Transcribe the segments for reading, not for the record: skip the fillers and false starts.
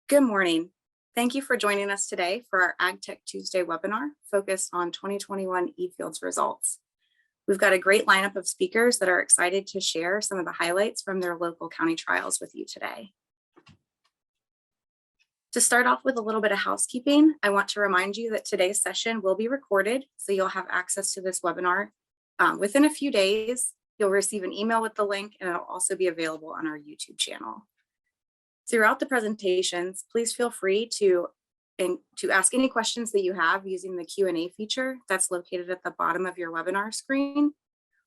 Good morning. Thank you for joining us today for our AgTech Tuesday webinar focused on 2021 eFields results. We've got a great lineup of speakers that are excited to share some of the highlights from their local county trials with you today. To start off with a little bit of housekeeping, I want to remind you that today's session will be recorded, so you'll have access to this webinar within a few days. You'll receive an email with the link, and it'll also be available on our YouTube channel. Throughout the presentations, please feel free to ask any questions that you have using the Q&A feature that's located at the bottom of your webinar screen.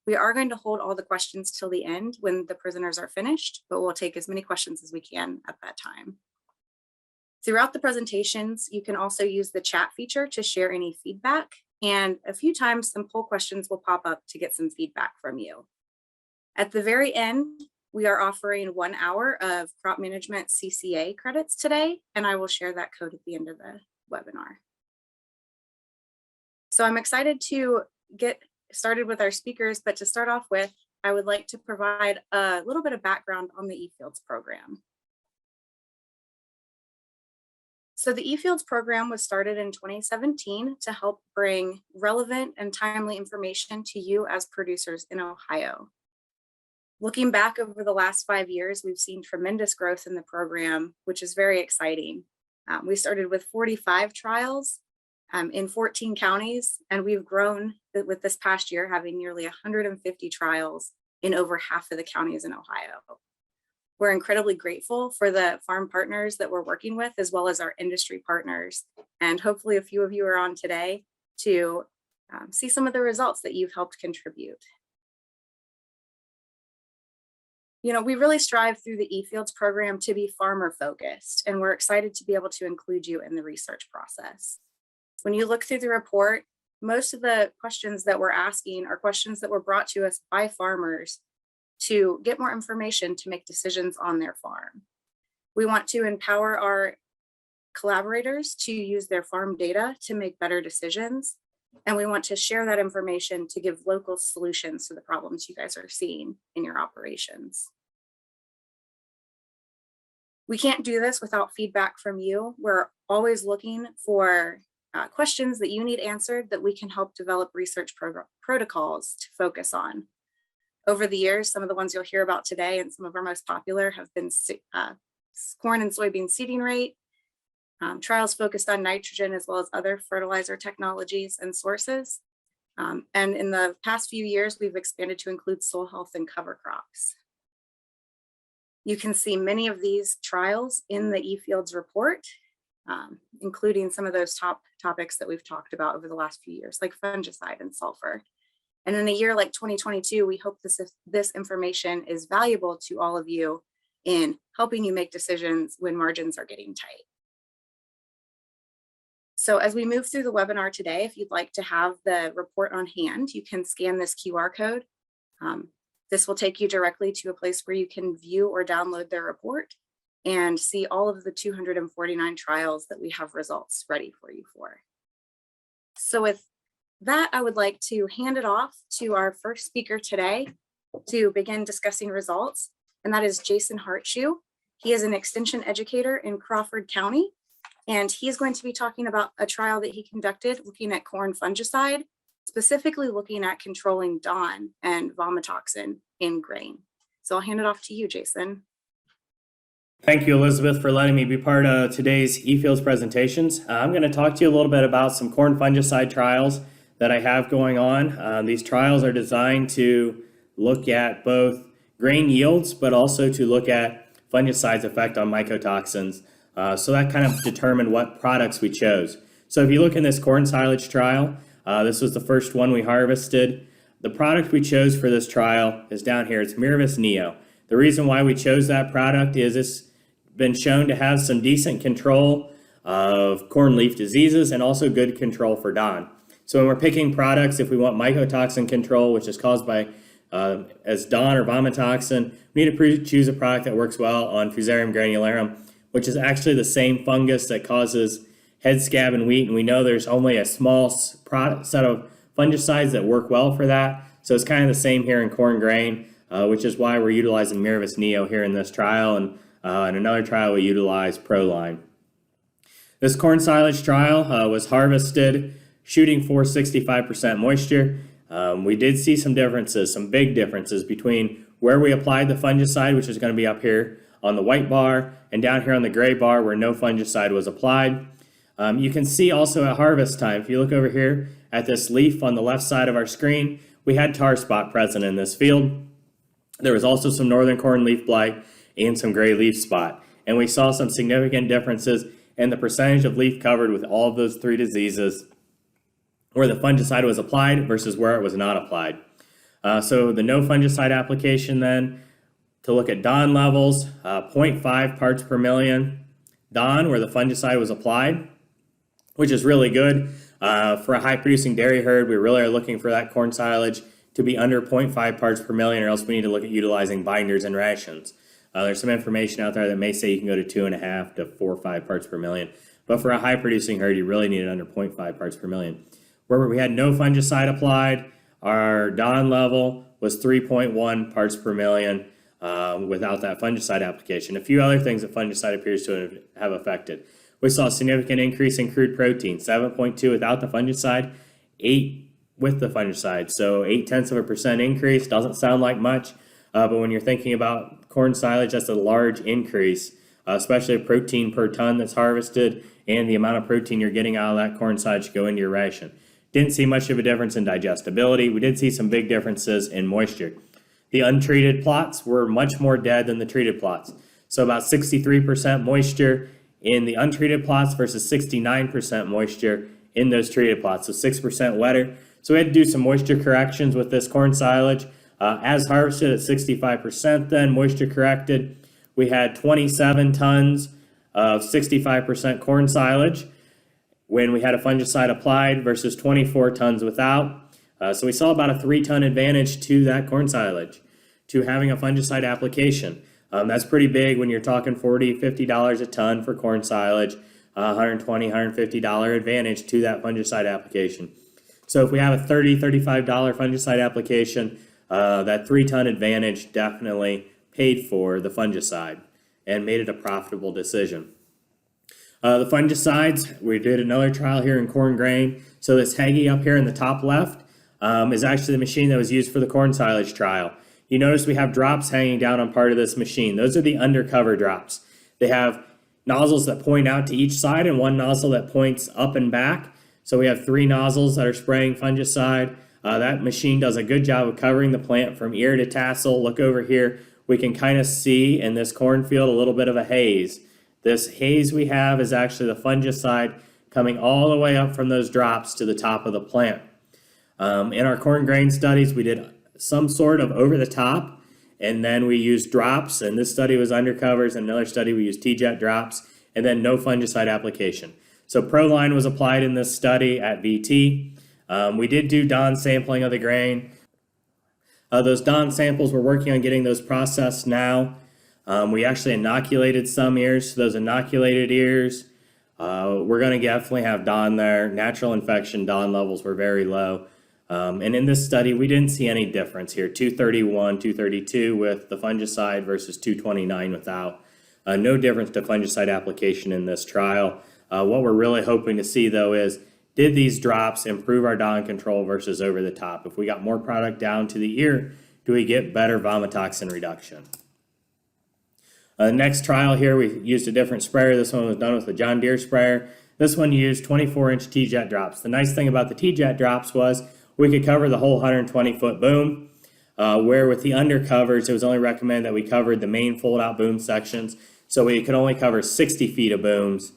We are going to hold all the questions till the end when the presenters are finished, but we'll take as many questions as we can at that time. Throughout the presentations, you can also use the chat feature to share any feedback, and a few times some poll questions will pop up to get some feedback from you. At the very end, we are offering 1 hour of crop management CCA credits today, and I will share that code at the end of the webinar. So I'm excited to get started with our speakers, but to start off with, I would like to provide a little bit of background on the eFields program. So the eFields program was started in 2017 to help bring relevant and timely information to you as producers in Ohio. Looking back over the last 5 years, we've seen tremendous growth in the program, which is very exciting. We started with 45 trials in 14 counties, and we've grown with this past year having nearly 150 trials in over half of the counties in Ohio. We're incredibly grateful for the farm partners that we're working with, as well as our industry partners. And hopefully a few of you are on today to see some of the results that you've helped contribute. You know, we really strive through the eFields program to be farmer focused, and we're excited to be able to include you in the research process. When you look through the report, most of the questions that we're asking are questions that were brought to us by farmers to get more information to make decisions on their farm. We want to empower our collaborators to use their farm data to make better decisions. And we want to share that information to give local solutions to the problems you guys are seeing in your operations. We can't do this without feedback from you. We're always looking for questions that you need answered that we can help develop research protocols to focus on. Over the years, some of the ones you'll hear about today and some of our most popular have been corn and soybean seeding rate, trials focused on nitrogen, as well as other fertilizer technologies and sources. And in the past few years, we've expanded to include soil health and cover crops. You can see many of these trials in the eFields report, including some of those top topics that we've talked about over the last few years, like fungicide and sulfur. And in a year like 2022, we hope this information is valuable to all of you in helping you make decisions when margins are getting tight. So as we move through the webinar today, if you'd like to have the report on hand, you can scan this QR code. This will take you directly to a place where you can view or download the report and see all of the 249 trials that we have results ready for you for. So with that, I would like to hand it off to our first speaker today to begin discussing results, and that is Jason Hartschuh. He is an extension educator in Crawford County, and he is going to be talking about a trial that he conducted looking at corn fungicide, specifically looking at controlling DON and Vomitoxin in grain. So I'll hand it off to you, Jason. Thank you, Elizabeth, for letting me be part of today's eFields presentations. I'm going to talk to you a little bit about some corn fungicide trials that I have going on. These trials are designed to look at both grain yields, but also to look at fungicide's effect on mycotoxins. So that kind of determined what products we chose. So if you look in this corn silage trial, this was the first one we harvested. The product we chose for this trial is down here. It's Miravis Neo. The reason why we chose that product is it's been shown to have some decent control of corn leaf diseases and also good control for DON. So when we're picking products, if we want mycotoxin control, which is caused by as DON or Vomitoxin, we need to choose a product that works well on Fusarium granularum, which is actually the same fungus that causes head scab in wheat. And we know there's only a small set of fungicides that work well for that. So it's kind of the same here in corn grain, which is why we're utilizing Miravis Neo here in this trial. And and another trial we utilized Proline. This corn silage trial was harvested shooting for 65% moisture. We did see some differences, some big differences between where we applied the fungicide, which is going to be up here on the white bar, and down here on the gray bar where no fungicide was applied. You can see also at harvest time, if you look over here at this leaf on the left side of our screen, we had tar spot present in this field. There was also some northern corn leaf blight and some gray leaf spot. And we saw some significant differences in the percentage of leaf covered with all of those three diseases where the fungicide was applied versus where it was not applied. So the no fungicide application then, to look at DON levels, 0.5 parts per million DON where the fungicide was applied, which is really good. For a high producing dairy herd, we really are looking for that corn silage to be under 0.5 parts per million, or else we need to look at utilizing binders and rations. There's some information out there that may say you can go to 2.5 to 4 or 5 parts per million. But for a high producing herd, you really need it under 0.5 parts per million. Where we had no fungicide applied, our DON level was 3.1 parts per million without that fungicide application. A few other things that fungicide appears to have affected. We saw a significant increase in crude protein, 7.2 without the fungicide, 8 with the fungicide. So 0.8% increase, doesn't sound like much, but when you're thinking about corn silage, that's a large increase, especially protein per ton that's harvested and the amount of protein you're getting out of that corn silage to go into your ration. Didn't see much of a difference in digestibility. We did see some big differences in moisture. The untreated plots were much more dead than the treated plots. So about 63% moisture in the untreated plots versus 69% moisture in those treated plots, so 6% wetter. So we had to do some moisture corrections with this corn silage. As harvested at 65%, then moisture corrected, we had 27 tons of 65% corn silage when we had a fungicide applied versus 24 tons without. So we saw about a 3-ton advantage to that corn silage, to having a fungicide application. That's pretty big when you're talking $40, $50 a ton for corn silage, $120, $150 advantage to that fungicide application. So if we have a $30, $35 fungicide application, that 3-ton advantage definitely paid for the fungicide and made it a profitable decision. The fungicides, we did another trial here in corn grain. So this Haggy up here in the top left is actually the machine that was used for the corn silage trial. You notice we have drops hanging down on part of this machine. Those are the undercover drops. They have nozzles that point out to each side and one nozzle that points up and back. So we have 3 nozzles that are spraying fungicide. That machine does a good job of covering the plant from ear to tassel. Look over here. We can kind of see in this cornfield a little bit of a haze. This haze we have is actually the fungicide coming all the way up from those drops to the top of the plant. In our corn grain studies, we did some sort of over the top, and then we used drops, and this study was undercovers, and another study we used T-jet drops, and then no fungicide application. So Proline was applied in this study at VT. We did do DON sampling of the grain. Those DON samples, we're working on getting those processed now. We actually inoculated some ears. So those inoculated ears, we're going to definitely have DON there. Natural infection DON levels were very low. And in this study, we didn't see any difference here. 231, 232 with the fungicide versus 229 without. No difference to fungicide application in this trial. What we're really hoping to see, though, is did these drops improve our DON control versus over the top? If we got more product down to the ear, do we get better vomitoxin reduction? Next trial here, we used a different sprayer. This one was done with the John Deere sprayer. This one used 24-inch T-jet drops. The nice thing about the T-jet drops was we could cover the whole 120-foot boom, where with the undercovers, it was only recommended that we covered the main fold-out boom sections, so we could only cover 60 feet of booms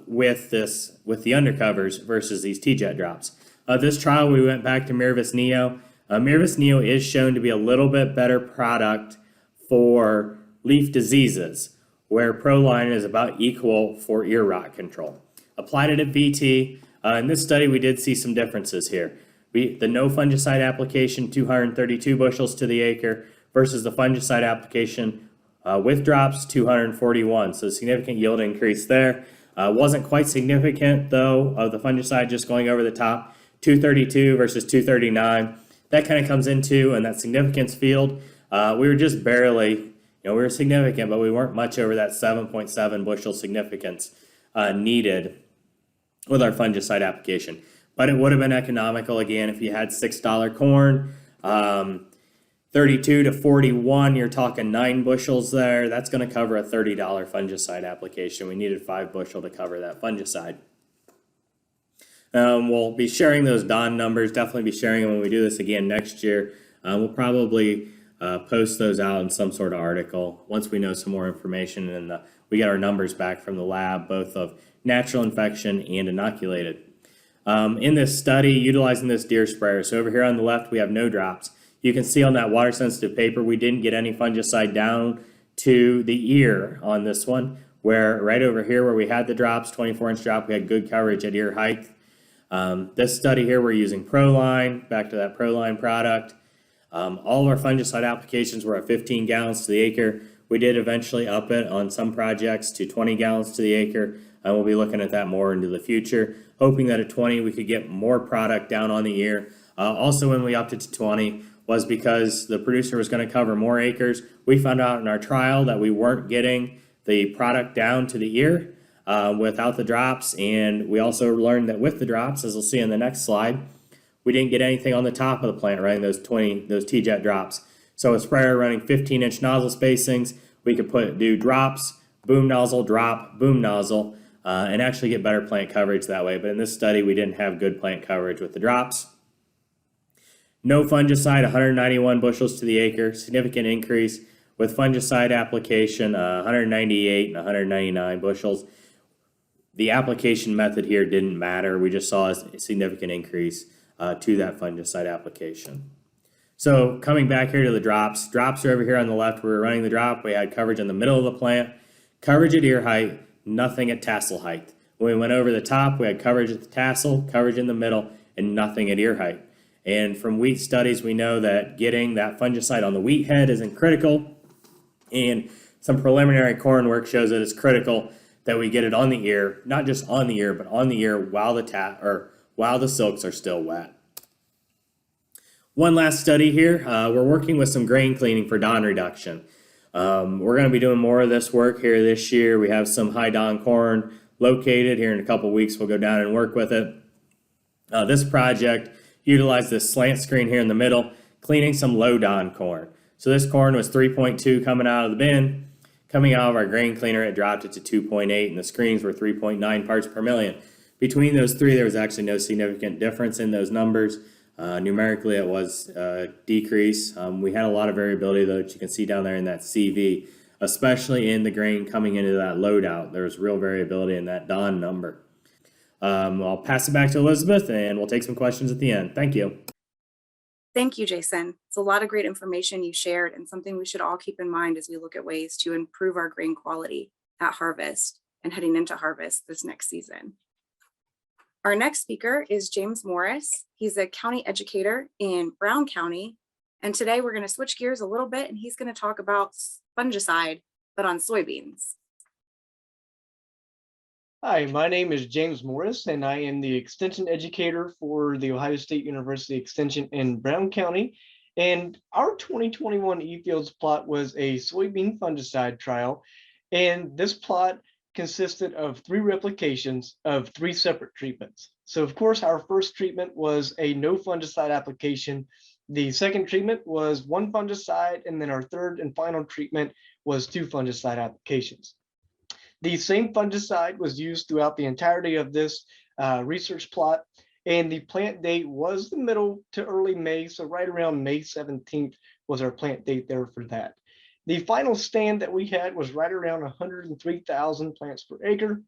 with the undercovers versus these T-jet drops. This trial, we went back to Miravis Neo. Miravis Neo is shown to be a little bit better product for leaf diseases, where Proline is about equal for ear rot control. Applied it at VT. In this study, we did see some differences here. The no fungicide application, 232 bushels to the acre, versus the fungicide application with drops, 241. So significant yield increase there. Wasn't quite significant, though, of the fungicide just going over the top, 232 versus 239. That kind of comes into in that significance field. We were just barely we were significant, but we weren't much over that 7.7 bushel significance needed with our fungicide application. But it would have been economical again if you had $6 corn, 32 to 41, you're talking 9 bushels there. That's going to cover a $30 fungicide application. We needed 5 bushel to cover that fungicide. We'll be sharing those DON numbers, definitely be sharing them when we do this again next year. We'll probably post those out in some sort of article once we know some more information and we get our numbers back from the lab, both of natural infection and inoculated. In this study, utilizing this deer sprayer, so over here on the left we have no drops. You can see on that water sensitive paper we didn't get any fungicide down to the ear on this one, where right over here where we had the drops, 24-inch drop, we had good coverage at ear height. This study here we're using Proline, back to that Proline product. All of our fungicide applications were at 15 gallons to the acre. We did eventually up it on some projects to 20 gallons to the acre, and we'll be looking at that more into the future, hoping that at 20 we could get more product down on the ear. Also, when we upped it to 20 was because the producer was going to cover more acres. We found out in our trial that we weren't getting the product down to the ear without the drops, and we also learned that with the drops, as we'll see in the next slide, we didn't get anything on the top of the plant running those T-jet drops. So a sprayer running 15-inch nozzle spacings, we could do drops, boom nozzle, drop, boom nozzle, and actually get better plant coverage that way. But in this study, we didn't have good plant coverage with the drops. No fungicide, 191 bushels to the acre, significant increase. With fungicide application, 198 and 199 bushels. The application method here didn't matter. We just saw a significant increase to that fungicide application. So coming back here to the drops, drops are over here on the left. We were running the drop. We had coverage in the middle of the plant, coverage at ear height, nothing at tassel height. When we went over the top, we had coverage at the tassel, coverage in the middle, and nothing at ear height. And from wheat studies, we know that getting that fungicide on the wheat head isn't critical. And some preliminary corn work shows that it's critical that we get it on the ear, not just on the ear, but on the ear while the silks are still wet. One last study here. We're working with some grain cleaning for DON reduction. We're going to be doing more of this work here this year. We have some high DON corn located here in a couple weeks. We'll go down and work with it. This project utilized this slant screen here in the middle, cleaning some low DON corn. So this corn was 3.2 coming out of the bin. Coming out of our grain cleaner, it dropped it to 2.8, and the screens were 3.9 parts per million. Between those three, there was actually no significant difference in those numbers. Numerically, it was a decrease. We had a lot of variability, though, that you can see down there in that CV, especially in the grain coming into that loadout. There was real variability in that DON number. I'll pass it back to Elizabeth, and we'll take some questions at the end. Thank you. Thank you, Jason. It's a lot of great information you shared and something we should all keep in mind as we look at ways to improve our grain quality at harvest and heading into harvest this next season. Our next speaker is James Morris. He's a county educator in Brown County. And today we're going to switch gears a little bit and he's going to talk about fungicide, but on soybeans. Hi, my name is James Morris, and I am the Extension Educator for the Ohio State University Extension in Brown County. And our 2021 eFields plot was a soybean fungicide trial. And this plot consisted of 3 replications of 3 separate treatments. So of course, our first treatment was a no fungicide application. The second treatment was 1 fungicide, and then our third and final treatment was 2 fungicide applications. The same fungicide was used throughout the entirety of this research plot, and the plant date was the middle to early May, so right around May 17th was our plant date there for that. The final stand that we had was right around 103,000 plants per acre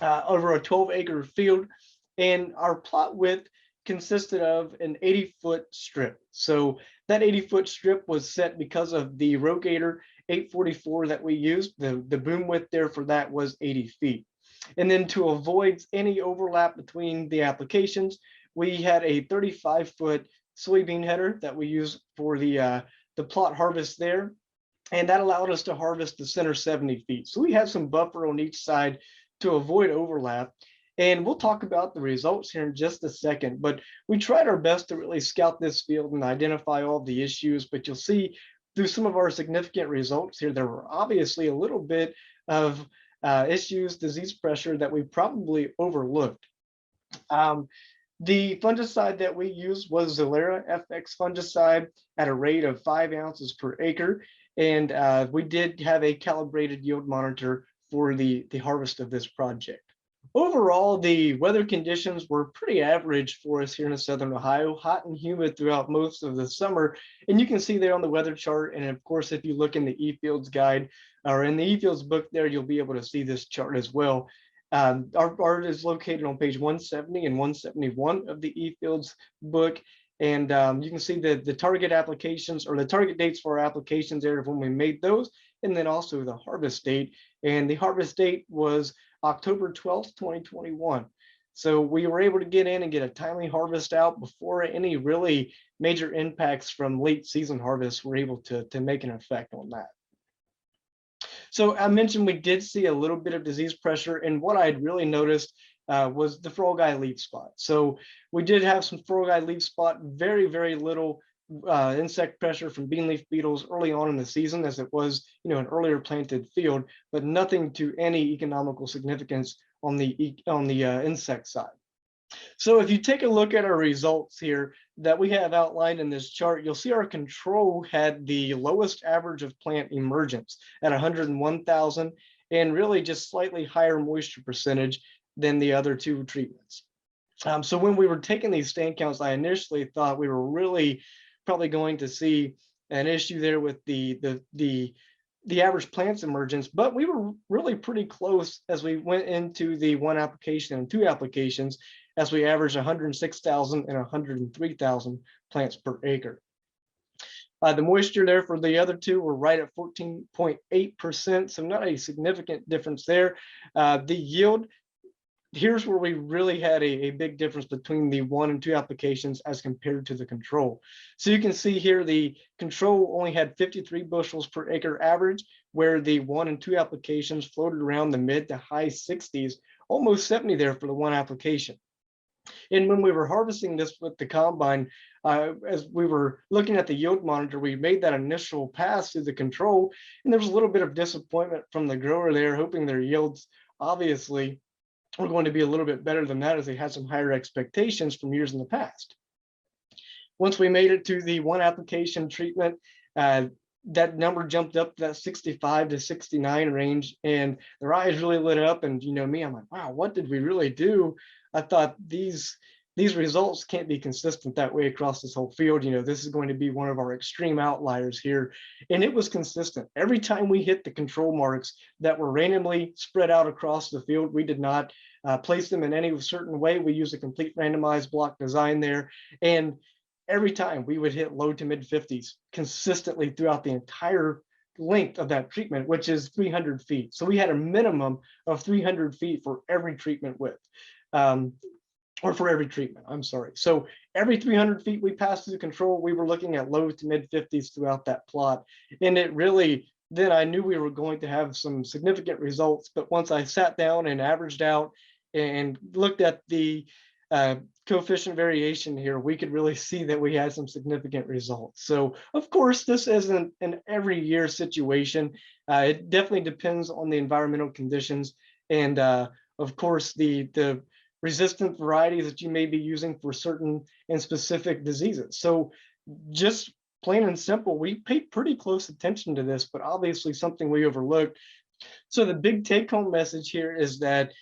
over a 12-acre field, and our plot width consisted of an 80-foot strip. So that 80-foot strip was set because of the Rogator 844 that we used. The boom width there for that was 80 feet. And then to avoid any overlap between the applications, we had a 35-foot soybean header that we used for the plot harvest there. And that allowed us to harvest the center 70 feet. So we had some buffer on each side to avoid overlap. And we'll talk about the results here in just a second, but we tried our best to really scout this field and identify all the issues, but you'll see through some of our significant results here, there were obviously a little bit of issues, disease pressure that we probably overlooked. The fungicide that we used was Zoller FX fungicide at a rate of 5 ounces per acre. And we did have a calibrated yield monitor for the harvest of this project. Overall, the weather conditions were pretty average for us here in Southern Ohio, hot and humid throughout most of the summer. And you can see there on the weather chart. And of course, if you look in the eFields guide or in the eFields book there, you'll be able to see this chart as well. Our is located on page 170 and 171 of the eFields book. And you can see the target applications or the target dates for our applications there of when we made those, and then also the harvest date. And the harvest date was October 12th, 2021. So we were able to get in and get a timely harvest out before any really major impacts from late season harvests were able to make an effect on that. So I mentioned we did see a little bit of disease pressure, and what I had really noticed was the frog eye leaf spot. So we did have some frog eye leaf spot, very, very little insect pressure from bean leaf beetles early on in the season, as it was, an earlier planted field, but nothing to any economical significance on the insect side. So if you take a look at our results here that we have outlined in this chart, you'll see our control had the lowest average of plant emergence at 101,000 and really just slightly higher moisture percentage than the other two treatments. So when we were taking these stand counts, I initially thought we were really probably going to see an issue there with the average plants emergence, but we were really pretty close as we went into the 1 application and 2 applications, as we averaged 106,000 and 103,000 plants per acre. The moisture there for the other two were right at 14.8%, so not a significant difference there. The yield, here's where we really had a big difference between the 1 and 2 applications as compared to the control. So you can see here the control only had 53 bushels per acre average, where the 1 and 2 applications floated around the mid to high 60s, almost 70 there for the 1 application. And when we were harvesting this with the combine, as we were looking at the yield monitor, we made that initial pass through the control, and there was a little bit of disappointment from the grower there, hoping their yields obviously were going to be a little bit better than that, as they had some higher expectations from years in the past. Once we made it to the 1 application treatment, that number jumped up to that 65 to 69 range, and their eyes really lit up. And me, I'm like, wow, what did we really do? I thought these results can't be consistent that way across this whole field. This is going to be one of our extreme outliers here. And it was consistent. Every time we hit the control marks that were randomly spread out across the field, we did not place them in any certain way. We used a complete randomized block design there. And every time we would hit low to mid 50s consistently throughout the entire length of that treatment, which is 300 feet. So we had a minimum of 300 feet for every treatment width. Or for every treatment, I'm sorry. So every 300 feet we passed through the control, we were looking at low to mid 50s throughout that plot. And it really, then I knew we were going to have some significant results. But once I sat down and averaged out and looked at the coefficient variation here, we could really see that we had some significant results. So of course, this isn't an every year situation. It definitely depends on the environmental conditions. And of course, the resistant varieties that you may be using for certain and specific diseases. So just plain and simple, we paid pretty close attention to this, but obviously something we overlooked. So the big take-home message here is that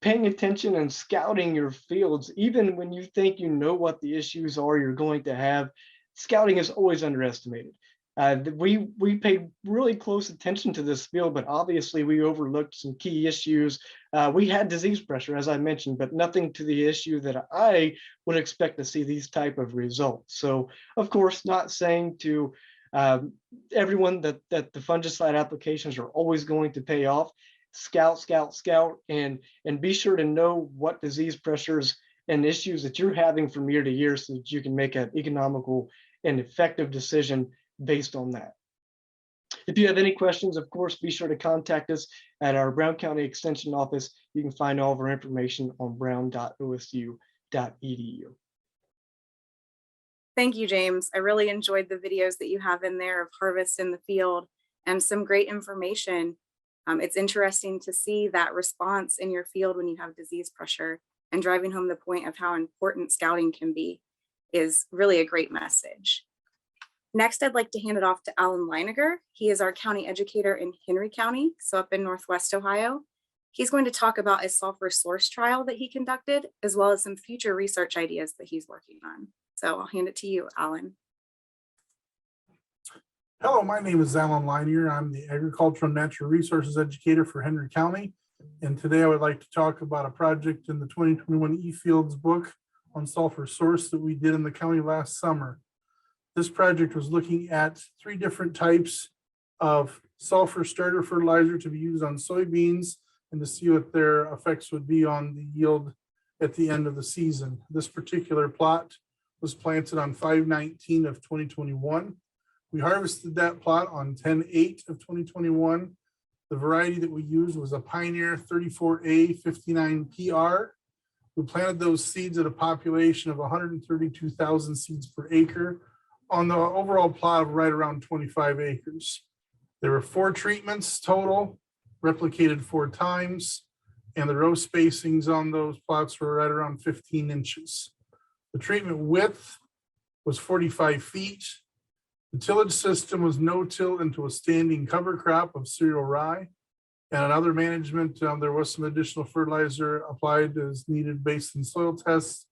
paying attention and scouting your fields, even when you think you know what the issues are you're going to have, scouting is always underestimated. We paid really close attention to this field, but obviously we overlooked some key issues. We had disease pressure, as I mentioned, but nothing to the issue that I would expect to see these type of results. So, of course, not saying to everyone that the fungicide applications are always going to pay off. Scout, and be sure to know what disease pressures and issues that you're having from year to year, so that you can make an economical and effective decision based on that. If you have any questions, of course, be sure to contact us at our Brown County Extension Office. You can find all of our information on brown.osu.edu. Thank you, James. I really enjoyed the videos that you have in there of harvest in the field and some great information. It's interesting to see that response in your field when you have disease pressure, and driving home the point of how important scouting can be is really a great message. Next, I'd like to hand it off to Alan Leininger. He is our county educator in Henry County, so up in Northwest Ohio. He's going to talk about a sulfur source trial that he conducted, as well as some future research ideas that he's working on. So I'll hand it to you, Alan. Hello, my name is Alan Leininger. I'm the Agricultural and Natural Resources Educator for Henry County. And today I would like to talk about a project in the 2021 eFields book on sulfur source that we did in the county last summer. This project was looking at 3 different types of sulfur starter fertilizer to be used on soybeans and to see what their effects would be on the yield at the end of the season. This particular plot was planted on 5/19 of 2021. We harvested that plot on 10/8 of 2021. The variety that we used was a Pioneer 34A 59 PR. We planted those seeds at a population of 132,000 seeds per acre on the overall plot of right around 25 acres. There were 4 treatments total, replicated 4 times, and the row spacings on those plots were right around 15 inches. The treatment width was 45 feet. The tillage system was no-till into a standing cover crop of cereal rye. And in other management, there was some additional fertilizer applied as needed based on soil tests,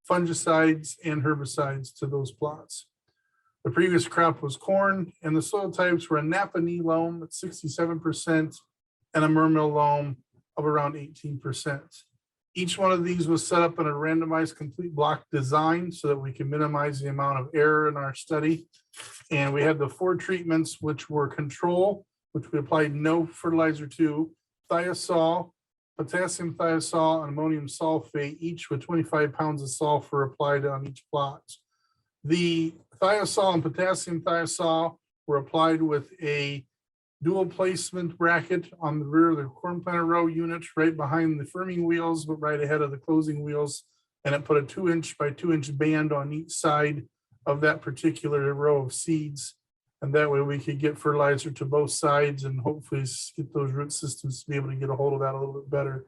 fungicides, and herbicides to those plots. The previous crop was corn, and the soil types were a Napa knee loam at 67% and a mermeal loam of around 18%. Each one of these was set up in a randomized complete block design so that we can minimize the amount of error in our study. And we had the 4 treatments, which were control, which we applied no fertilizer to, thiazole, potassium thiazole, and ammonium sulfate, each with 25 pounds of sulfur applied on each plot. The thiazole and potassium thiazole were applied with a dual placement bracket on the rear of the corn planter row unit, right behind the firming wheels, but right ahead of the closing wheels. And it put a 2-inch by 2-inch band on each side of that particular row of seeds. And that way we could get fertilizer to both sides and hopefully get those root systems to be able to get a hold of that a little bit better.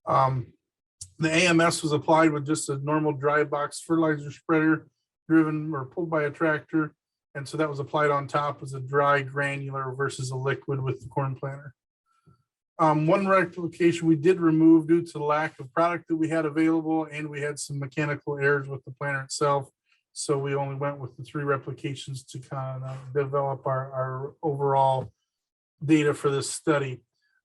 The AMS was applied with just a normal dry box fertilizer spreader driven or pulled by a tractor. And so that was applied on top as a dry granular versus a liquid with the corn planter. One replication we did remove due to the lack of product that we had available, and we had some mechanical errors with the planter itself. So we only went with the 3 replications to kind of develop our overall data for this study.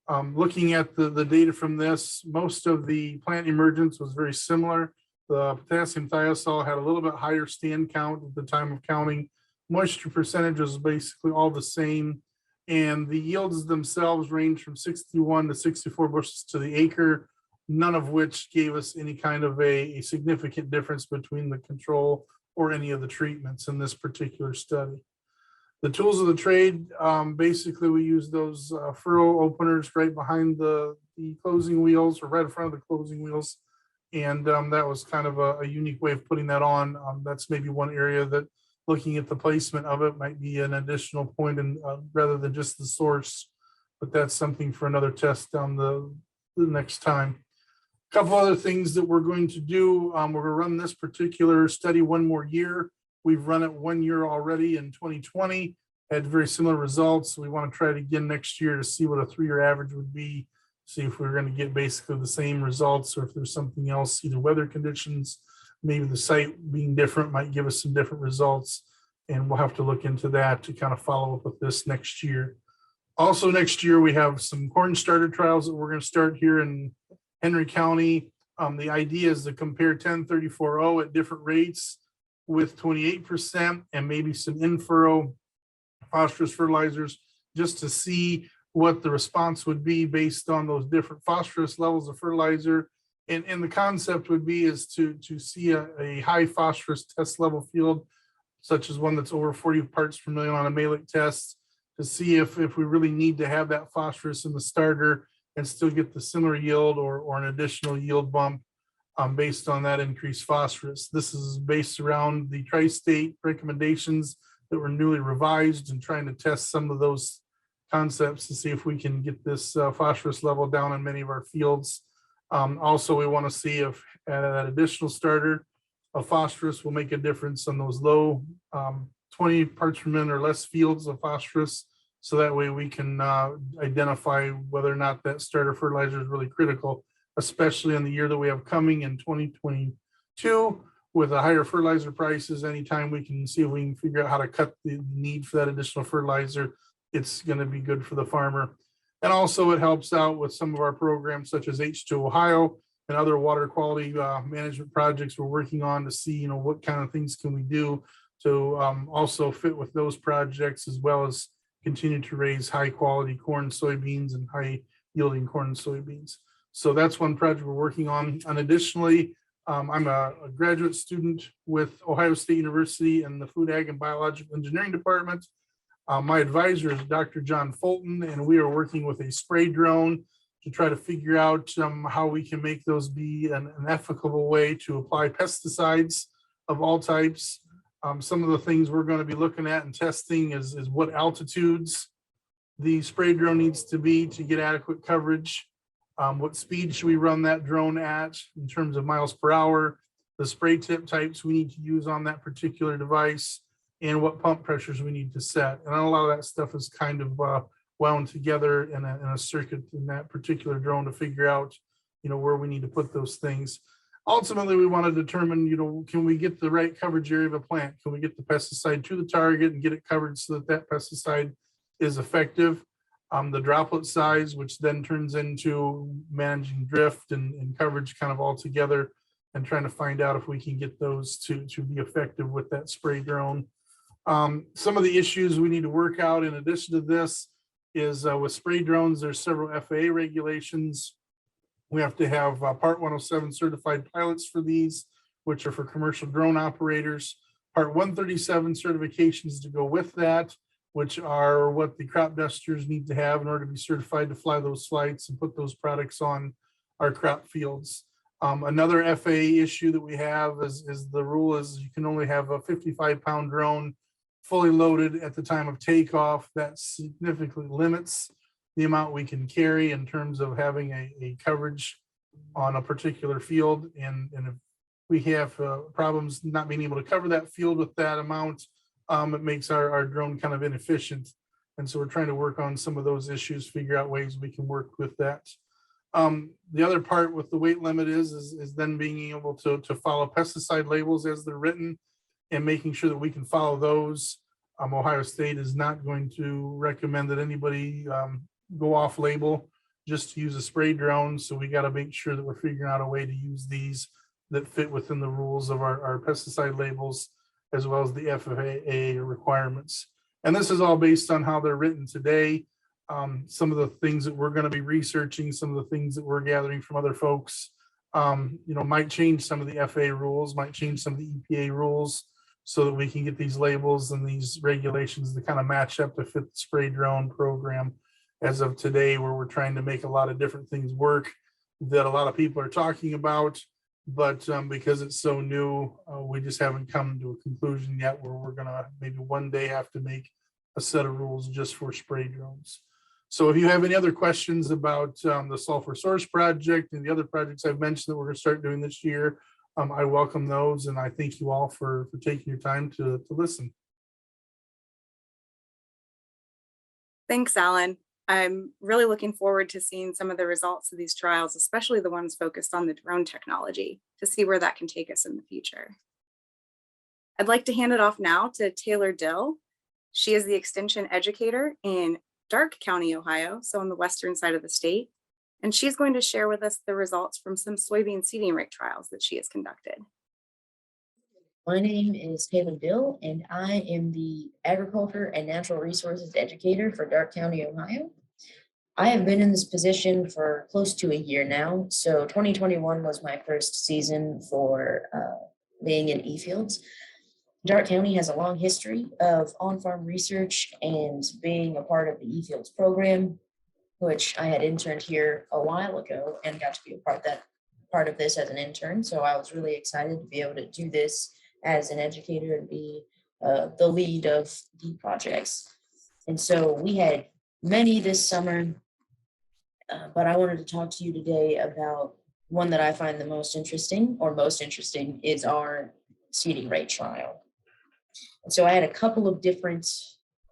Looking at the data from this, most of the plant emergence was very similar. The potassium thiazole had a little bit higher stand count at the time of counting. Moisture percentage was basically all the same, and the yields themselves range from 61 to 64 bushels to the acre, none of which gave us any kind of a significant difference between the control or any of the treatments in this particular study. The tools of the trade, basically we use those furrow openers right behind the closing wheels or right in front of the closing wheels. And that was kind of a unique way of putting that on. That's maybe one area that looking at the placement of it might be an additional point in, rather than just the source, but that's something for another test down the next time. A couple other things that we're going to do. We're going to run this particular study 1 more year. We've run it 1 year already in 2020, had very similar results. We want to try it again next year to see what a 3-year average would be, see if we're going to get basically the same results or if there's something else, either weather conditions, maybe the site being different might give us some different results. And we'll have to look into that to kind of follow up with this next year. Also next year, we have some corn starter trials that we're going to start here in Henry County. The idea is to compare 10-34-0 at different rates with 28% and maybe some in-furrow phosphorus fertilizers just to see what the response would be based on those different phosphorus levels of fertilizer. And the concept would be is to see a high phosphorus test level field, such as one that's over 40 parts per million on a Malick test, to see if we really need to have that phosphorus in the starter and still get the similar yield or an additional yield bump. based on that increased phosphorus. This is based around the tri-state recommendations that were newly revised and trying to test some of those concepts to see if we can get this phosphorus level down in many of our fields. Also, we want to see if that additional starter of phosphorus will make a difference on those low 20 parts per million or less fields of phosphorus. So that way we can identify whether or not that starter fertilizer is really critical, especially in the year that we have coming in 2022 with the higher fertilizer prices. Anytime we can see if we can figure out how to cut the need for that additional fertilizer, it's going to be good for the farmer. And also it helps out with some of our programs such as H2 Ohio and other water quality management projects we're working on to see, what kind of things can we do to also fit with those projects, as well as continue to raise high quality corn, soybeans, and high yielding corn and soybeans. So that's one project we're working on. And additionally, I'm a graduate student with Ohio State University in the Food, Ag, and Biological Engineering Department. My advisor is Dr. John Fulton, and we are working with a spray drone to try to figure out how we can make those be an ethical way to apply pesticides of all types. Some of the things we're going to be looking at and testing is what altitudes the spray drone needs to be to get adequate coverage. What speed should we run that drone at in terms of miles per hour, the spray tip types we need to use on that particular device, and what pump pressures we need to set. And a lot of that stuff is kind of wound together in a circuit in that particular drone to figure out, where we need to put those things. Ultimately, we want to determine, can we get the right coverage area of a plant? Can we get the pesticide to the target and get it covered so that that pesticide is effective? The droplet size, which then turns into managing drift and coverage kind of all together, and trying to find out if we can get those to be effective with that spray drone. Some of the issues we need to work out in addition to this is with spray drones, there's several FAA regulations. We have to have Part 107 certified pilots for these, which are for commercial drone operators. Part 137 certifications to go with that, which are what the crop dusters need to have in order to be certified to fly those flights and put those products on our crop fields. Another FAA issue that we have is the rule is you can only have a 55-pound drone fully loaded at the time of takeoff. That significantly limits the amount we can carry in terms of having a coverage on a particular field. And if we have problems not being able to cover that field with that amount, it makes our drone kind of inefficient. And so we're trying to work on some of those issues, figure out ways we can work with that. The other part with the weight limit is then being able to follow pesticide labels as they're written and making sure that we can follow those. Ohio State is not going to recommend that anybody go off label just to use a spray drone. So we got to make sure that we're figuring out a way to use these that fit within the rules of our pesticide labels, as well as the FAA requirements. And this is all based on how they're written today. Some of the things that we're going to be researching, some of the things that we're gathering from other folks, might change some of the FAA rules, might change some of the EPA rules, so that we can get these labels and these regulations to kind of match up to fit the spray drone program as of today, where we're trying to make a lot of different things work that a lot of people are talking about. But because it's so new, we just haven't come to a conclusion yet where we're gonna maybe one day have to make a set of rules just for spray drones. So if you have any other questions about the Sulfur Source project and the other projects I've mentioned that we're gonna start doing this year, I welcome those, and I thank you all for taking your time to listen. Thanks, Alan. I'm really looking forward to seeing some of the results of these trials, especially the ones focused on the drone technology, to see where that can take us in the future. I'd like to hand it off now to Taylor Dill. She is the extension educator in Darke County, Ohio, so on the western side of the state. And she's going to share with us the results from some soybean seeding rate trials that she has conducted. My name is Taylor Dill, and I am the Agriculture and Natural Resources Educator for Darke County, Ohio. I have been in this position for close to a year now, so 2021 was my first season for being in eFields. Darke County has a long history of on-farm research and being a part of the eFields program, which I had interned here a while ago and got to be a part of that part of this as an intern, so I was really excited to be able to do this as an educator and be the lead of the projects. And so we had many this summer, but I wanted to talk to you today about one that I find the most interesting is our seeding rate trial. And so I had a couple of different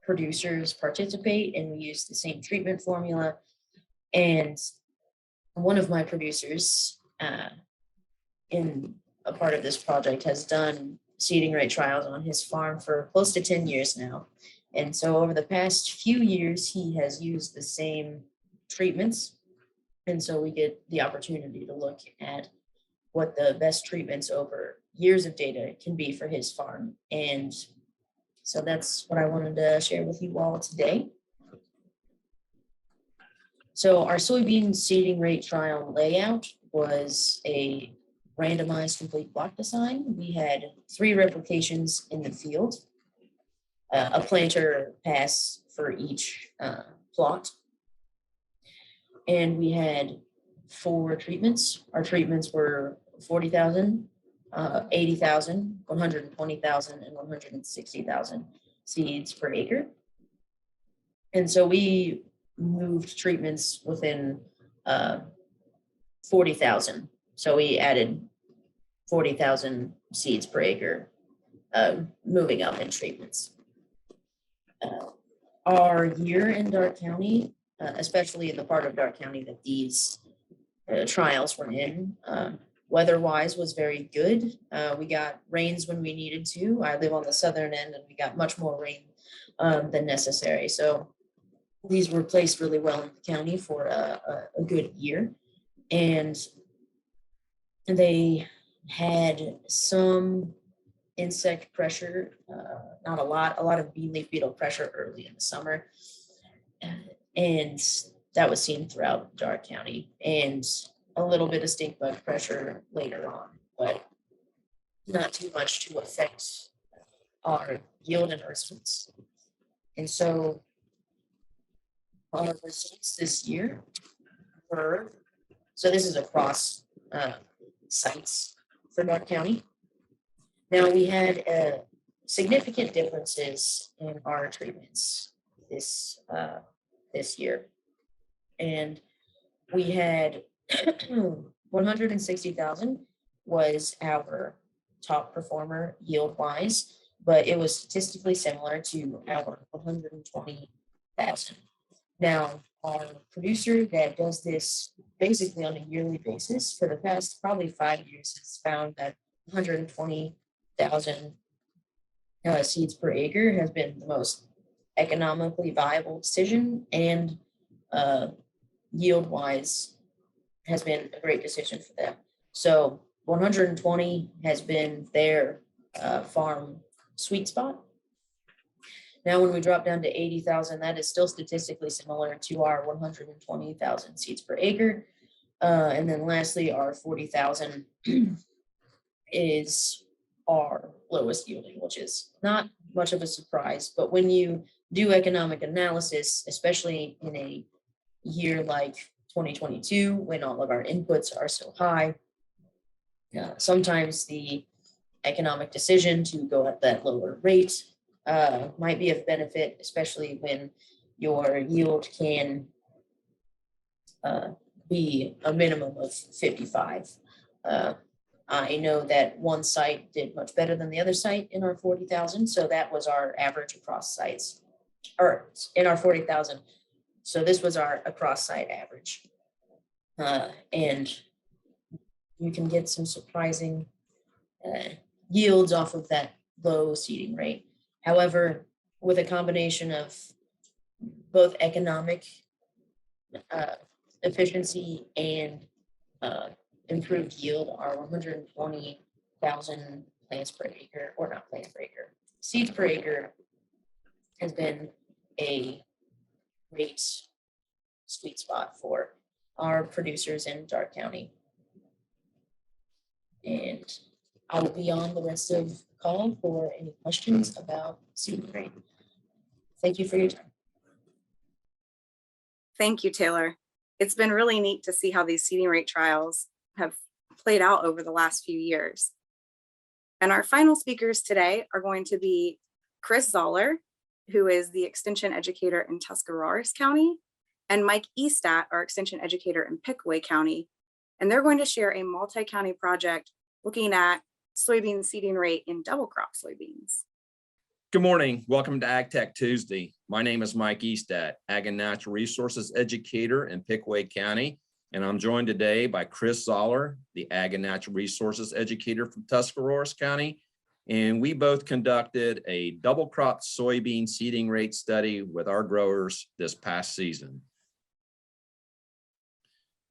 producers participate, and we used the same treatment formula. And one of my producers in a part of this project has done seeding rate trials on his farm for close to 10 years now. And so over the past few years, he has used the same treatments. And so we get the opportunity to look at what the best treatments over years of data can be for his farm. And so that's what I wanted to share with you all today. So our soybean seeding rate trial layout was a randomized complete block design. We had 3 replications in the field, a planter pass for each plot. And we had 4 treatments. Our treatments were 40,000, 80,000, 120,000, and 160,000 seeds per acre. And so we moved treatments within 40,000. So we added 40,000 seeds per acre, moving up in treatments. Our year in Darke County, especially in the part of Darke County that these trials were in, weather-wise was very good. We got rains when we needed to. I live on the southern end, and we got much more rain than necessary. So these were placed really well in the county for a good year. And they had some insect pressure, not a lot of bean leaf beetle pressure early in the summer. And that was seen throughout Darke County, and a little bit of stink bug pressure later on, but not too much to affect our yield and results. And so our results this year were, so this is across sites for Darke County. Now we had significant differences in our treatments this year. And we had 160,000 was our top performer yield wise, but it was statistically similar to our 120,000. Now, our producer that does this basically on a yearly basis for the past probably 5 years has found that 120,000 seeds per acre has been the most economically viable decision, and yield wise has been a great decision for them. So 120 has been their farm sweet spot. Now, when we drop down to 80,000, that is still statistically similar to our 120,000 seeds per acre. And then lastly, our 40,000 is our lowest yielding, which is not much of a surprise. But when you do economic analysis, especially in a year like 2022, when all of our inputs are so high, sometimes the economic decision to go at that lower rate might be of benefit, especially when your yield can be a minimum of 55. I know that one site did much better than the other site in our 40,000, so that was our average across sites, or in our 40,000. So this was our across site average. And you can get some surprising yields off of that low seeding rate. However, with a combination of both economic efficiency and improved yield, our 120,000 plants per acre, or not plants per acre, seeds per acre has been a great sweet spot for our producers in Darke County. And I will be on the rest of the call for any questions about seeding rate. Thank you for your time. Thank you, Taylor. It's been really neat to see how these seeding rate trials have played out over the last few years. And our final speakers today are going to be Chris Zoller, who is the Extension Educator in Tuscarawas County, and Mike Estadt, our Extension Educator in Pickaway County. And they're going to share a multi-county project looking at soybean seeding rate in double crop soybeans. Good morning. Welcome to AgTech Tuesday. My name is Mike Estadt, Ag and Natural Resources Educator in Pickaway County, and I'm joined today by Chris Zoller, the Ag and Natural Resources Educator from Tuscarawas County, and we both conducted a double crop soybean seeding rate study with our growers this past season.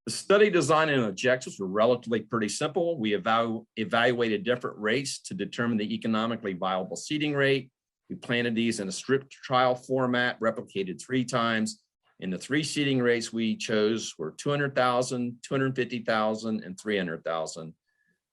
The study design and objectives were relatively pretty simple. We evaluated different rates to determine the economically viable seeding rate. We planted these in a stripped trial format, replicated 3 times. And the 3 seeding rates we chose were 200,000, 250,000, and 300,000.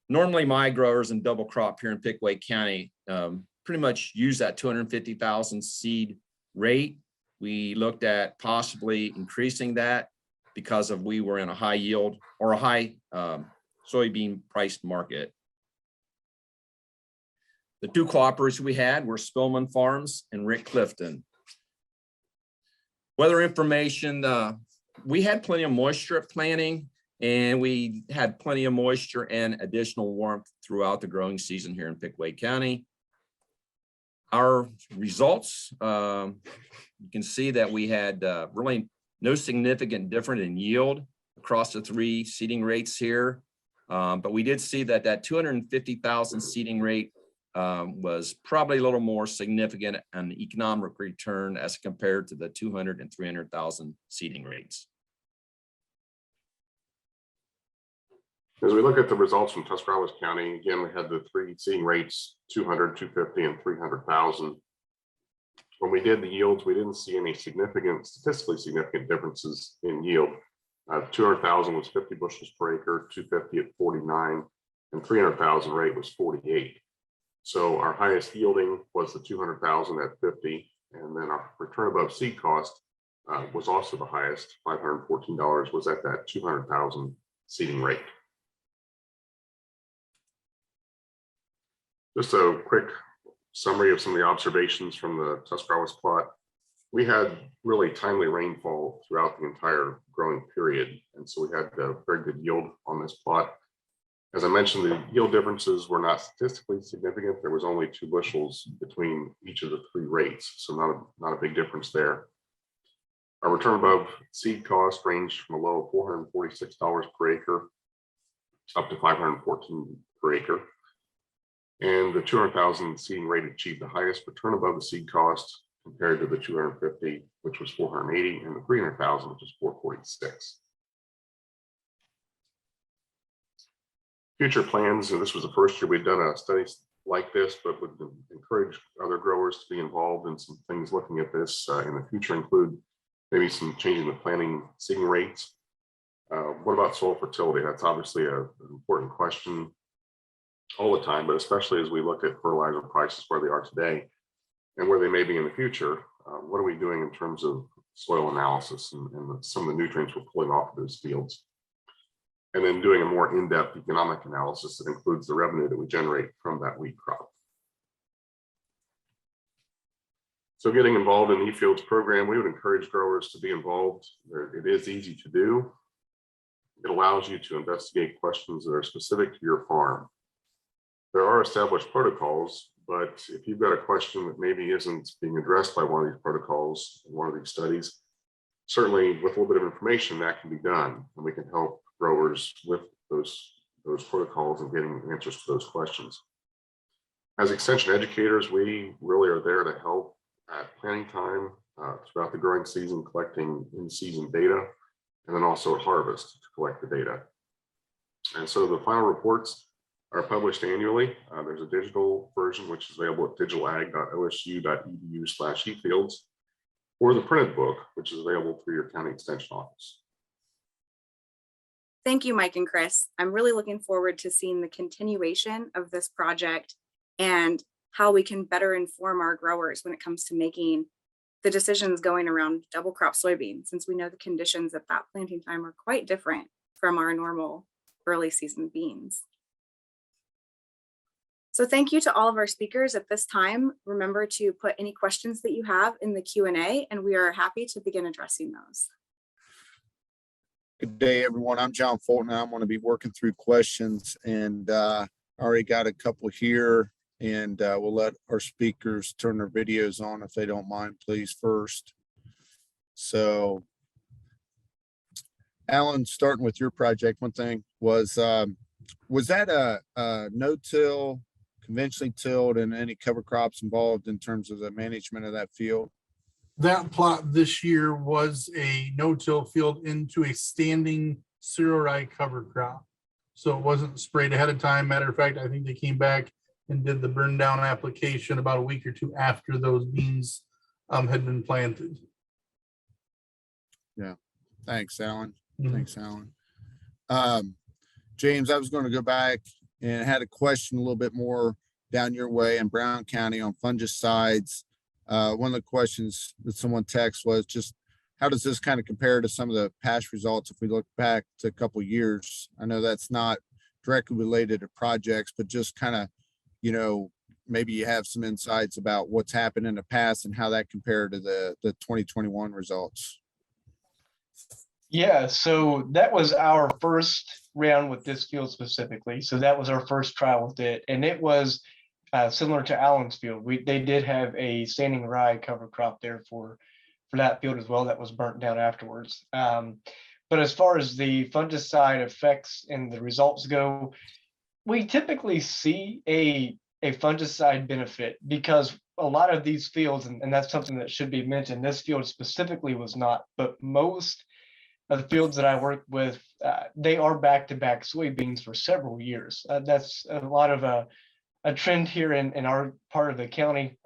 Normally, my growers in double crop here in Pickaway County pretty much use that 250,000 seed rate. We looked at possibly increasing that because of we were in a high yield or a high soybean priced market. The 2 cooperators we had were Spillman Farms and Rick Clifton. Weather information, we had plenty of moisture at planting, and we had plenty of moisture and additional warmth throughout the growing season here in Pickaway County. Our results, you can see that we had really no significant difference in yield across the 3 seeding rates here. But we did see that that 250,000 seeding rate was probably a little more significant on the economic return as compared to the 200 and 300,000 seeding rates. As we look at the results from Tuscarawas County, again, we had the 3 seeding rates, 200, 250, and 300,000. When we did the yields, we didn't see any statistically significant differences in yield. 200,000 was 50 bushels per acre, 250 at 49, and 300,000 rate was 48. So our highest yielding was the 200,000 at 50, and then our return above seed cost was also the highest. $514 was at that 200,000 seeding rate. Just a quick summary of some of the observations from the Tuscarawas plot. We had really timely rainfall throughout the entire growing period, and so we had a very good yield on this plot. As I mentioned, the yield differences were not statistically significant. There was only 2 bushels between each of the 3 rates, so not a big difference there. Our return above seed cost ranged from a low of $446 per acre up to $514 per acre. And the 200,000 seeding rate achieved the highest return above the seed cost compared to the 250, which was $480, and the 300,000, which was $446. Future plans, and this was the first year we'd done a study like this, but would encourage other growers to be involved in some things looking at this in the future, include maybe some changing the planting seeding rates. What about soil fertility? That's obviously an important question all the time, but especially as we look at fertilizer prices where they are today and where they may be in the future. What are we doing in terms of soil analysis and some of the nutrients we're pulling off of those fields? And then doing a more in-depth economic analysis that includes the revenue that we generate from that wheat crop. So getting involved in the eFields program, we would encourage growers to be involved. It is easy to do. It allows you to investigate questions that are specific to your farm. There are established protocols, but if you've got a question that maybe isn't being addressed by one of these protocols in one of these studies, certainly with a little bit of information that can be done, and we can help growers with those protocols and getting answers to those questions. As extension educators, we really are there to help at planting time throughout the growing season, collecting in-season data, and then also at harvest to collect the data. And so the final reports are published annually. There's a digital version, which is available at digitalag.osu.edu/eFields, or the printed book, which is available through your county extension office. Thank you, Mike and Chris. I'm really looking forward to seeing the continuation of this project and how we can better inform our growers when it comes to making the decisions going around double crop soybeans, since we know the conditions at that planting time are quite different from our normal early season beans. So thank you to all of our speakers at this time. Remember to put any questions that you have in the Q&A, and we are happy to begin addressing those. Good day, everyone. I'm John Fulton. I'm going to be working through questions, and I already got a couple here, and we'll let our speakers turn their videos on if they don't mind, please, first. So, Alan, starting with your project, one thing was that a no-till, conventionally tilled, and any cover crops involved in terms of the management of that field? That plot this year was a no-till field into a standing cereal rye cover crop. So it wasn't sprayed ahead of time. Matter of fact, I think they came back and did the burn down application about a week or two after those beans had been planted. Yeah. Thanks, Alan. Mhm. Thanks, Alan. James, I was going to go back and had a question a little bit more down your way in Brown County on fungicides. One of the questions that someone texted was just, how does this kind of compare to some of the past results if we look back to a couple of years? I know that's not directly related to projects, but just kind of, you know, maybe you have some insights about what's happened in the past and how that compared to the 2021 results. Yeah, so that was our first round with this field specifically. So that was our first trial with it, and it was similar to Allen's field. They did have a standing rye cover crop there for that field as well that was burnt down afterwards. But as far as the fungicide effects and the results go, we typically see a fungicide benefit because a lot of these fields, and that's something that should be mentioned, this field specifically was not, but most of the fields that I work with, they are back-to-back soybeans for several years. That's a lot of a trend here in our part of the county.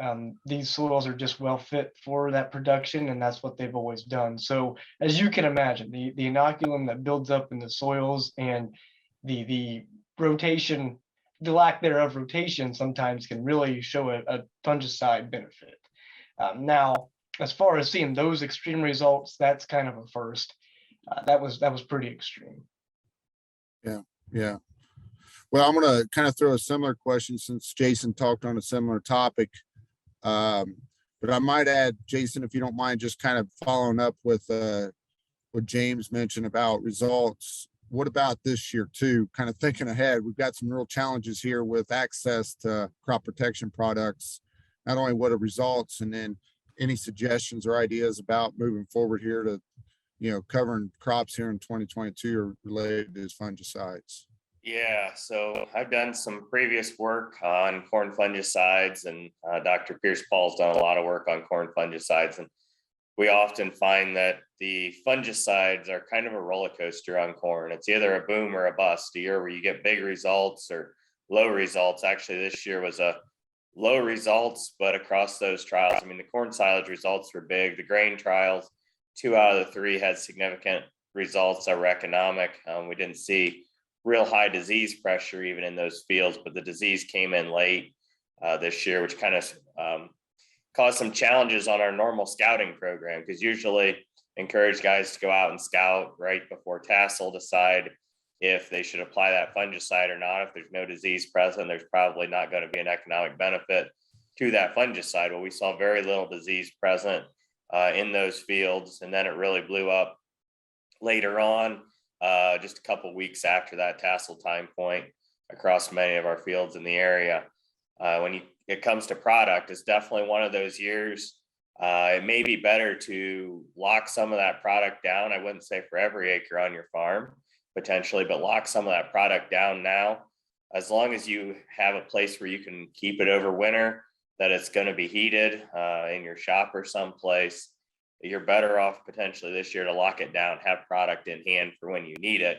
These soils are just well fit for that production, and that's what they've always done. So as you can imagine, the inoculum that builds up in the soils and the rotation, the lack thereof rotation sometimes can really show a fungicide benefit. Now, as far as seeing those extreme results, that's kind of a first. That was pretty extreme. Yeah. Well, I'm going to kind of throw a similar question since Jason talked on a similar topic. But I might add, Jason, if you don't mind, just kind of following up with what James mentioned about results. What about this year too? Kind of thinking ahead, we've got some real challenges here with access to crop protection products. Not only what are results, and then any suggestions or ideas about moving forward here to, you know, covering crops here in 2022 are related to fungicides. Yeah, so I've done some previous work on corn fungicides, and Dr. Pierce Paul's done a lot of work on corn fungicides. And we often find that the fungicides are kind of a roller coaster on corn. It's either a boom or a bust, a year where you get big results or low results. Actually, this year was a low results, but across those trials, I mean, the corn silage results were big. The grain trials, 2 out of the 3 had significant results that were economic. We didn't see real high disease pressure even in those fields, but the disease came in late this year, which kind of caused some challenges on our normal scouting program, because usually encourage guys to go out and scout right before tassel, decide if they should apply that fungicide or not. If there's no disease present, there's probably not going to be an economic benefit to that fungicide. Well, we saw very little disease present in those fields, and then it really blew up later on, just a couple weeks after that tassel time point across many of our fields in the area. When it comes to product, it's definitely one of those years. It may be better to lock some of that product down. I wouldn't say for every acre on your farm, potentially, but lock some of that product down now. As long as you have a place where you can keep it over winter, that it's going to be heated in your shop or someplace, you're better off potentially this year to lock it down, have product in hand for when you need it,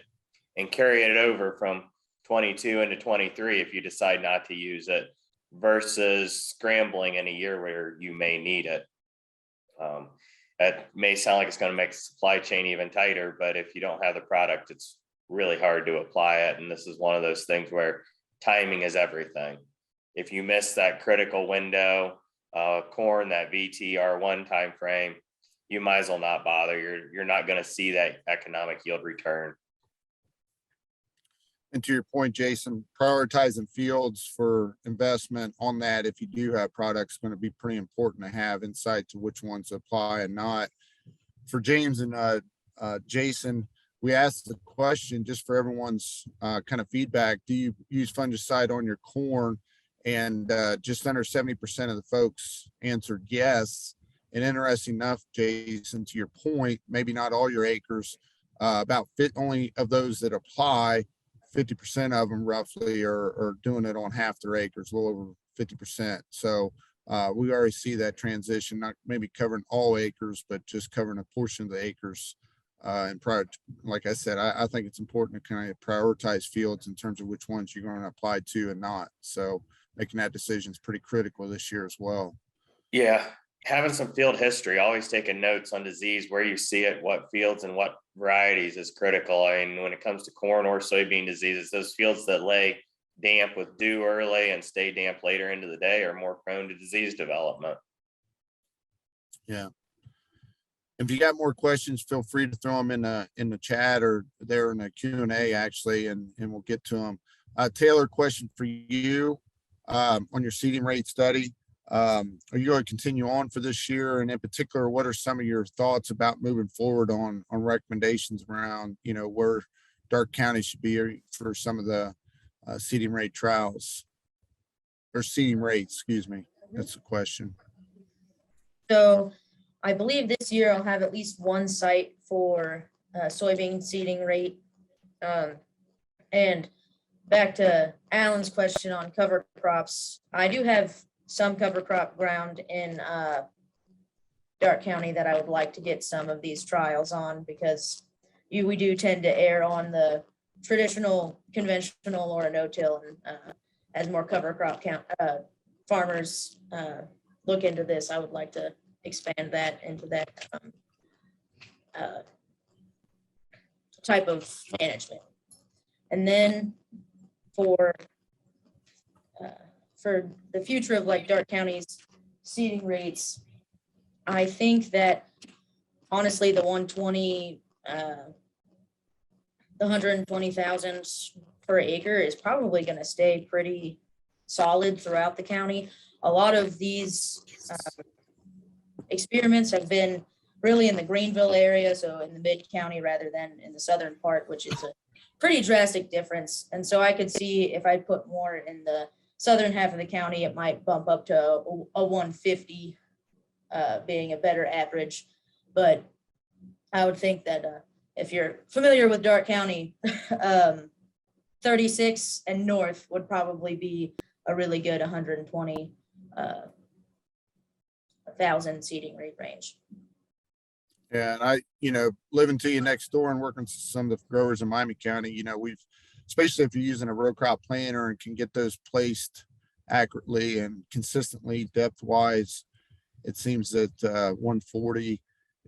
and carry it over from 22 into 23 if you decide not to use it, versus scrambling in a year where you may need it. That may sound like it's going to make the supply chain even tighter, but if you don't have the product, it's really hard to apply it. And this is one of those things where timing is everything. If you miss that critical window, corn, that VTR1 time frame, you might as well not bother. You're not going to see that economic yield return. And to your point, Jason, prioritizing fields for investment on that, if you do have products, going to be pretty important to have insight to which ones to apply and not. For James and Jason, we asked the question just for everyone's kind of feedback. Do you use fungicide on your corn? And just under 70% of the folks answered yes. And interesting enough, Jason, to your point, maybe not all your acres, only of those that apply, 50% of them roughly are doing it on half their acres, a little over 50%. So we already see that transition, not maybe covering all acres, but just covering a portion of the acres. And prior, like I said, I think it's important to kind of prioritize fields in terms of which ones you're going to apply to and not. So making that decision is pretty critical this year as well. Yeah, having some field history, always taking notes on disease, where you see it, what fields and what varieties is critical. I mean, when it comes to corn or soybean diseases, those fields that lay damp with dew early and stay damp later into the day are more prone to disease development. Yeah. If you got more questions, feel free to throw them in the chat or there in the Q&A actually, and we'll get to them. Taylor, question for you on your seeding rate study. Are you going to continue on for this year? And in particular, what are some of your thoughts about moving forward on recommendations around, where Darke County should be for some of the seeding rate trials or seeding rates, excuse me. That's the question. So I believe this year I'll have at least one site for soybean seeding rate. And back to Alan's question on cover crops, I do have some cover crop ground in Darke County that I would like to get some of these trials on, because we do tend to err on the traditional, conventional, or no-till, and as more cover crop farmers look into this, I would like to expand that into that type of management. And then for the future of like Darke County's seeding rates, I think that honestly the 120, the 120,000 per acre is probably going to stay pretty solid throughout the county. A lot of these experiments have been really in the Greenville area, so in the mid-county rather than in the southern part, which is a pretty drastic difference. And so I could see if I put more in the southern half of the county, it might bump up to a 150 being a better average. But I would think that if you're familiar with Darke County, 36 and north would probably be a really good 120,000 seeding rate range. Yeah, and I, living to you next door and working with some of the growers in Miami County, we've, especially if you're using a row crop planter and can get those placed accurately and consistently depth wise, it seems that 140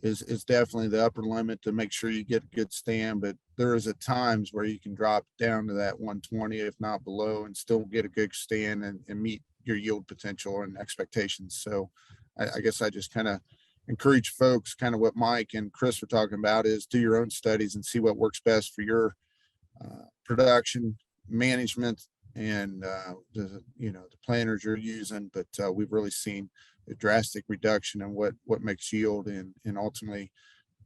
is definitely the upper limit to make sure you get a good stand. But there is at times where you can drop down to that 120, if not below, and still get a good stand and meet your yield potential and expectations. So I guess I just kind of encourage folks, kind of what Mike and Chris were talking about, is do your own studies and see what works best for your production management and the planters you're using. But we've really seen a drastic reduction in what makes yield and ultimately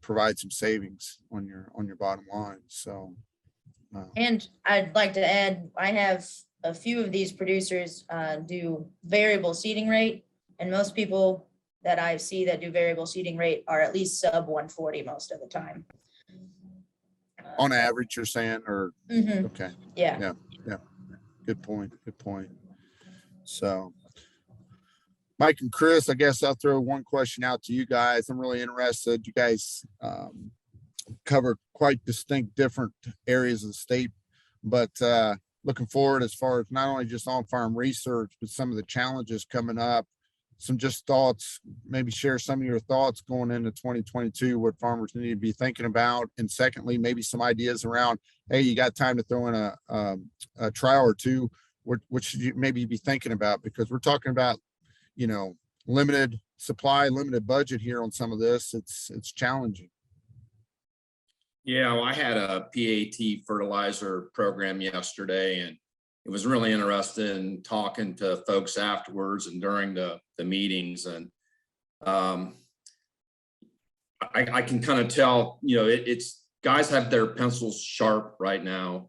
provide some savings on your bottom line. So and I'd like to add, I have a few of these producers do variable seeding rate, and most people that I see that do variable seeding rate are at least sub 140 most of the time. On average, you're saying, or okay. Yeah. Good point. So Mike and Chris, I guess I'll throw one question out to you guys. I'm really interested. You guys cover quite distinct different areas of the state, but looking forward as far as not only just on-farm research, but some of the challenges coming up. Some just thoughts, maybe share some of your thoughts going into 2022, what farmers need to be thinking about. And secondly, maybe some ideas around, hey, you got time to throw in a trial or two, what should you maybe be thinking about? Because we're talking about, limited supply, limited budget here on some of this. It's challenging. Yeah, well, I had a PAT fertilizer program yesterday, and it was really interesting in talking to folks afterwards and during the meetings. And I can kind of tell, you know, it's guys have their pencils sharp right now.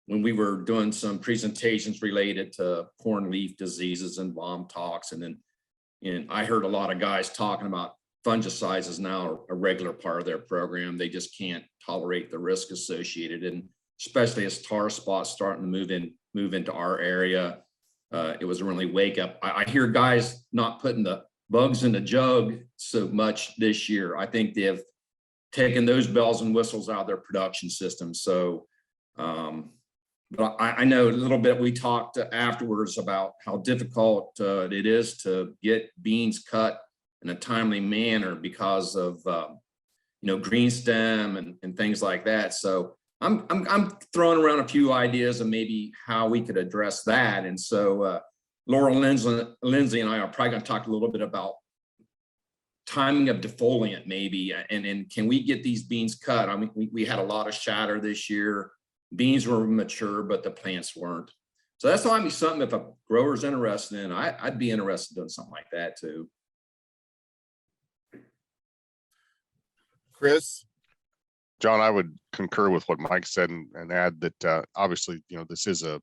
When we were doing some presentations related to corn leaf diseases and vomitoxin, and I heard a lot of guys talking about fungicides is now a regular part of their program. They just can't tolerate the risk associated, and especially as tar spots starting to move into our area, it was a really wake up. I hear guys not putting the bugs in the jug so much this year. I think they've taken those bells and whistles out of their production system. So, but I know a little bit, we talked afterwards about how difficult it is to get beans cut in a timely manner because of, you know, green stem and things like that. So I'm throwing around a few ideas of maybe how we could address that. And so Laurel Lindsay and I are probably going to talk a little bit about timing of defoliant maybe, and can we get these beans cut? I mean, we had a lot of shatter this year. Beans were mature, but the plants weren't. So that's might be something if a grower's interested in. I'd be interested in doing something like that too. Chris? John, I would concur with what Mike said and add that obviously, you know, this is going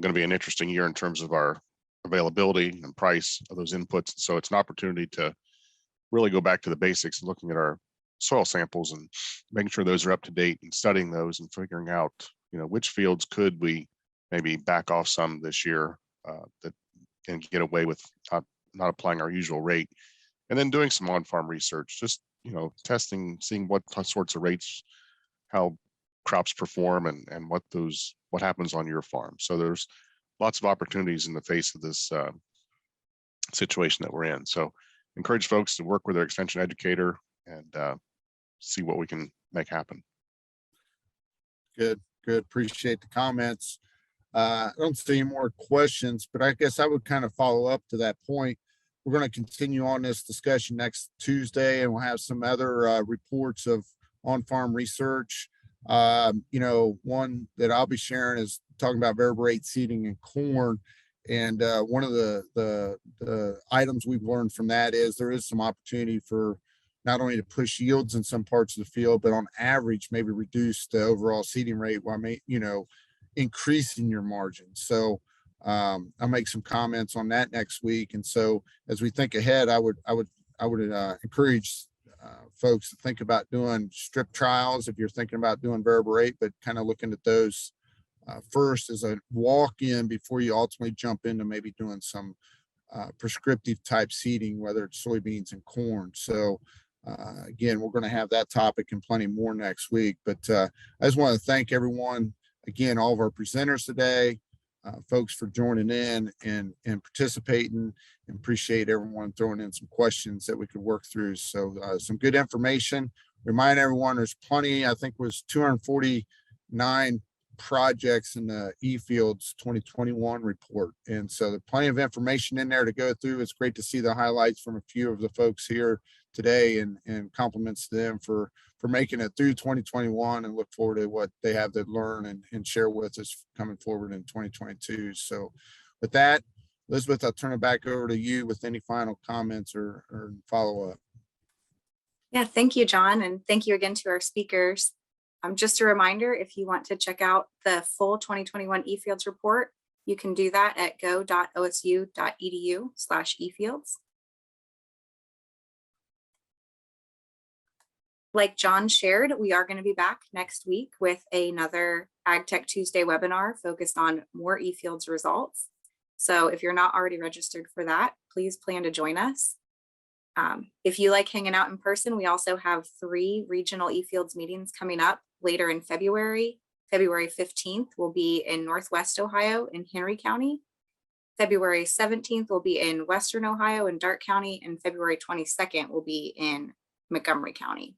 to be an interesting year in terms of our availability and price of those inputs. So it's an opportunity to really go back to the basics and looking at our soil samples and making sure those are up to date and studying those and figuring out, you know, which fields could we maybe back off some this year that and get away with not applying our usual rate, and then doing some on-farm research, just, you know, testing, seeing what sorts of rates, how crops perform and what happens on your farm. So there's lots of opportunities in the face of this situation that we're in. So encourage folks to work with their extension educator and see what we can make happen. Good. Appreciate the comments. I don't see any more questions, but I guess I would kind of follow up to that point. We're going to continue on this discussion next Tuesday, and we'll have some other reports of on-farm research. You know, one that I'll be sharing is talking about variable rate seeding in corn. And one of the items we've learned from that is there is some opportunity for not only to push yields in some parts of the field, but on average, maybe reduce the overall seeding rate while, you know, increasing your margins. So I'll make some comments on that next week. And so as we think ahead, I would encourage folks to think about doing strip trials if you're thinking about doing variable rate, but kind of looking at those first as a walk-in before you ultimately jump into maybe doing some prescriptive type seeding, whether it's soybeans and corn. So again, we're going to have that topic and plenty more next week. But I just want to thank everyone, again, all of our presenters today, folks for joining in and participating, and appreciate everyone throwing in some questions that we could work through. So some good information. Remind everyone there's plenty, I think it was 249 projects in the eFields 2021 report. And so there's plenty of information in there to go through. It's great to see the highlights from a few of the folks here today, and compliments to them for making it through 2021, and look forward to what they have to learn and share with us coming forward in 2022. So with that, Elizabeth, I'll turn it back over to you with any final comments or follow up. Yeah, thank you, John. And thank you again to our speakers. Just a reminder, if you want to check out the full 2021 eFields report, you can do that at go.osu.edu/eFields. Like John shared, we are going to be back next week with another AgTech Tuesday webinar focused on more eFields results. So if you're not already registered for that, please plan to join us. If you like hanging out in person, we also have 3 regional eFields meetings coming up later in February. February 15th will be in Northwest Ohio in Henry County. February 17th will be in Western Ohio in Darke County, and February 22nd will be in Montgomery County.